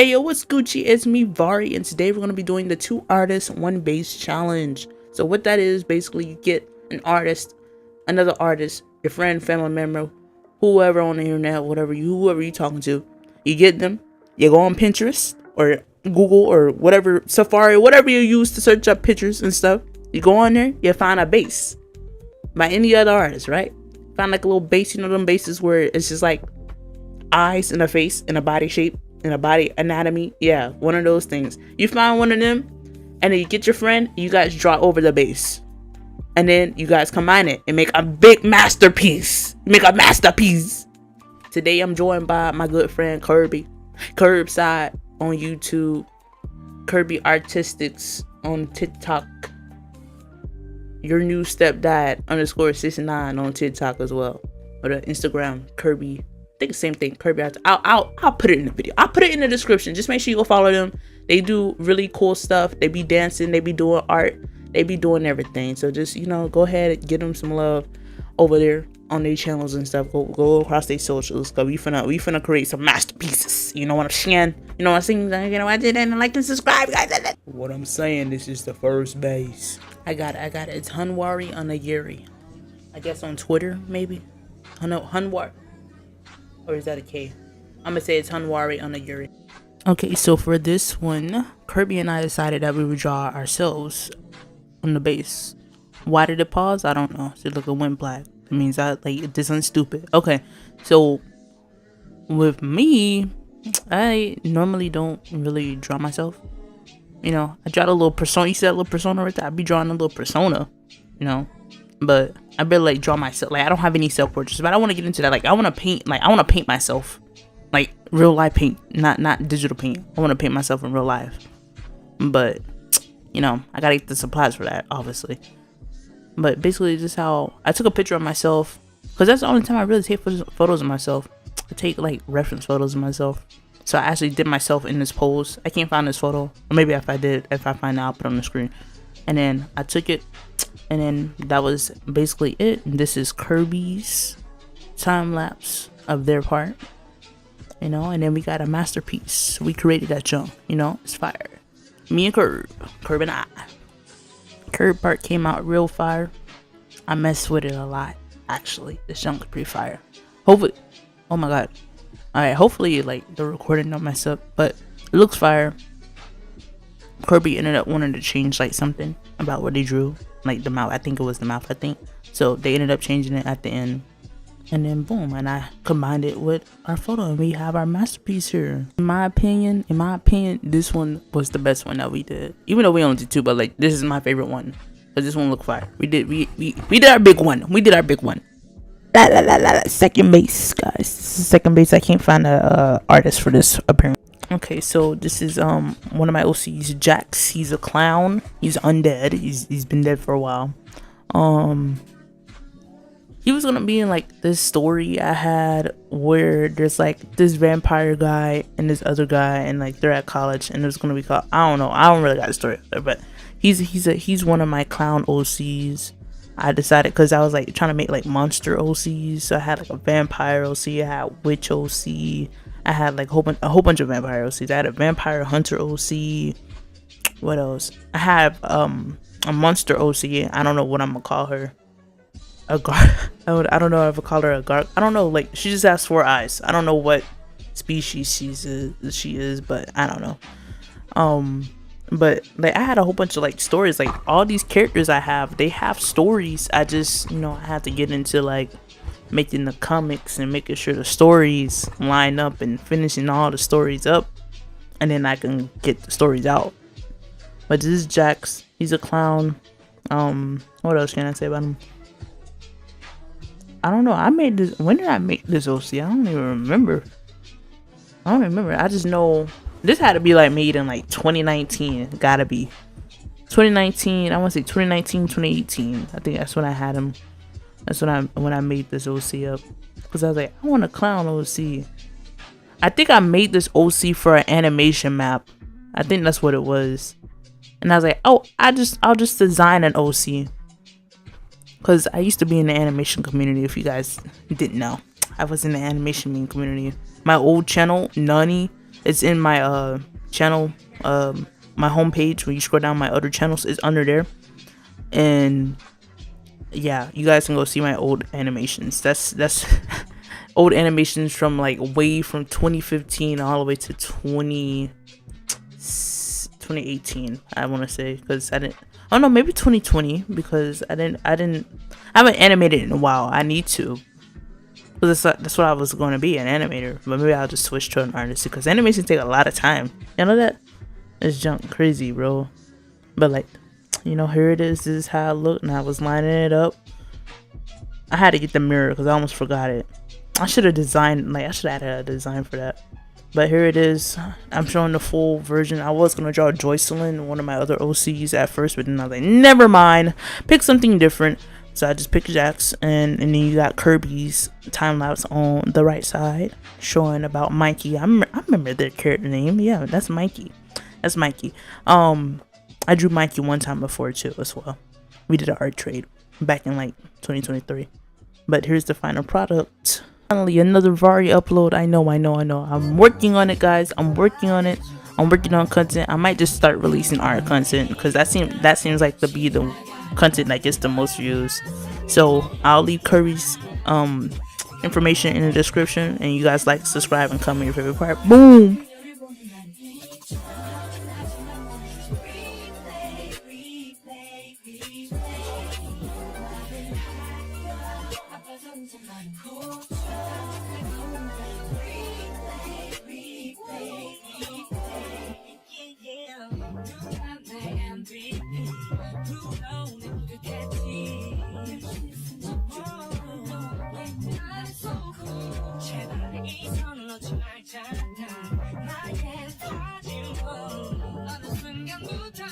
Hey yo, what's Gucci? It's me, Vari, and today we're going to be doing the 2 artists, 1 base challenge. So what that is, basically you get an artist, another artist, your friend, family member, whoever on the internet, whoever you talking to, you get them, you go on Pinterest or Google or whatever, Safari, whatever you use to search up pictures and stuff. You go on there, you find a base by any other artist, right? Find like a little base, you know them bases where it's just like eyes and a face and a body shape and a body anatomy. Yeah, one of those things. You find one of them and then you get your friend, you guys draw over the base. And then you guys combine it and make a big masterpiece. Make a masterpiece. Today I'm joined by my good friend Kirby. Kurbside on YouTube. Kirby Artistics on TikTok. Your new stepdad _69 on TikTok as well. Or the Instagram Kirby. I think the same thing. Kirby. I'll put it in the video. I'll put it in the description. Just make sure you go follow them. They do really cool stuff. They be dancing. They be doing art. They be doing everything. So just, go ahead and give them some love over there on their channels and stuff. Go across their socials. Cause we finna create some masterpieces. You know what I'm saying? You know what I'm saying? I did and like and subscribe, guys. What I'm saying, this is the first base. I got it. It's Hunwari Onagiri. I guess on Twitter, maybe. Hunwar. Or is that a K? I'm gonna say it's Hunwari Onagiri. Okay, so for this one, Kirby and I decided that we would draw ourselves on the base. Why did it pause? I don't know. So look, it went black. It means this one's stupid. Okay, so with me, I normally don't really draw myself. I draw a little persona. You see that little persona right there? I be drawing a little persona, but I better draw myself. I don't have any self portraits, but I want to get into that. I want to paint. I want to paint myself, real life paint, not digital paint. I want to paint myself in real life, but I gotta get the supplies for that, obviously. But basically, just how I took a picture of myself, because that's the only time I really take photos of myself. I take reference photos of myself. So I actually did myself in this pose. I can't find this photo, or maybe if I find it, I'll put it on the screen. And then I took it, and then that was basically it. And this is Kirby's time lapse of their part, and then we got a masterpiece. We created that junk, it's fire. Me and Curb and I. Curb part came out real fire. I messed with it a lot, actually. This junk is pretty fire. Hopefully, oh my god. Alright, hopefully the recording don't mess up, but it looks fire. Kirby ended up wanting to change something about what they drew, the mouth. I think it was the mouth. So they ended up changing it at the end, and then boom, and I combined it with our photo, and we have our masterpiece here. In my opinion, this one was the best one that we did. Even though we only did 2, but this is my favorite one because this one looked fire. We did our big one. We did our big one. Second base, guys. Second base. I can't find a artist for this apparently. Okay, so this is one of my OCs, Jax. He's a clown. He's undead. He's been dead for a while. He was gonna be in this story I had where there's this vampire guy and this other guy, and they're at college, and it's gonna be called, I don't know. I don't really got a story there, but he's one of my clown OCs. I decided because I was trying to make monster OCs. So I had a vampire OC, I had witch OC, I had a whole bunch of vampire OCs. I had a vampire hunter OC. What else? I have a monster OC. I don't know what I'm gonna call her. I don't know if I call her a garg. I don't know. She just has 4 eyes. I don't know what species she is, but I don't know. But I had a whole bunch of stories. All these characters I have, they have stories. I just I have to get into making the comics and making sure the stories line up and finishing all the stories up, and then I can get the stories out. But this is Jax. He's a clown. What else can I say about him? I don't know. When did I make this OC? I don't even remember. I just know this had to be made in 2019. Gotta be 2019. I want to say 2019, 2018. I think that's when I had him. That's when I made this OC up, because I was I want a clown OC. I think I made this OC for an animation map. I think that's what it was. And I was oh, I'll just design an OC. Because I used to be in the animation community, if you guys didn't know. I was in the animation meme community. My old channel, Nani, It's in my channel, my homepage. When you scroll down, my other channels is under there, and yeah, you guys can go see my old animations. That's old animations from like way from 2015 all the way to 2018. I want to say, because I didn't. Oh no, maybe 2020, because I haven't animated in a while. I need to. That's what I was going to be, an animator. But maybe I'll just switch to an artist, because animations take a lot of time. You know that? It's junk crazy, bro. But like, here it is. This is how I look, and I was lining it up. I had to get the mirror because I almost forgot it. I should have designed, I should have added a design for that. But here it is. I'm showing the full version. I was going to draw Joycelyn, one of my other OCs at first, but then I was like, never mind. Pick something different. So I just picked Jax, and then you got Kirby's time lapse on the right side, showing about Mikey. I remember their character name. Yeah, that's Mikey. That's Mikey. I drew Mikey one time before too as well. We did an art trade back in like 2023. But here's the final product. Finally, another Vari upload. I know. I'm working on it, guys. I'm working on it. I'm working on content. I might just start releasing art content, because that seems like to be the content that gets the most views. So I'll leave Kirby's information in the description, and you guys like, subscribe, and comment your favorite part. Boom. 제발 이 손을 놓지 말자.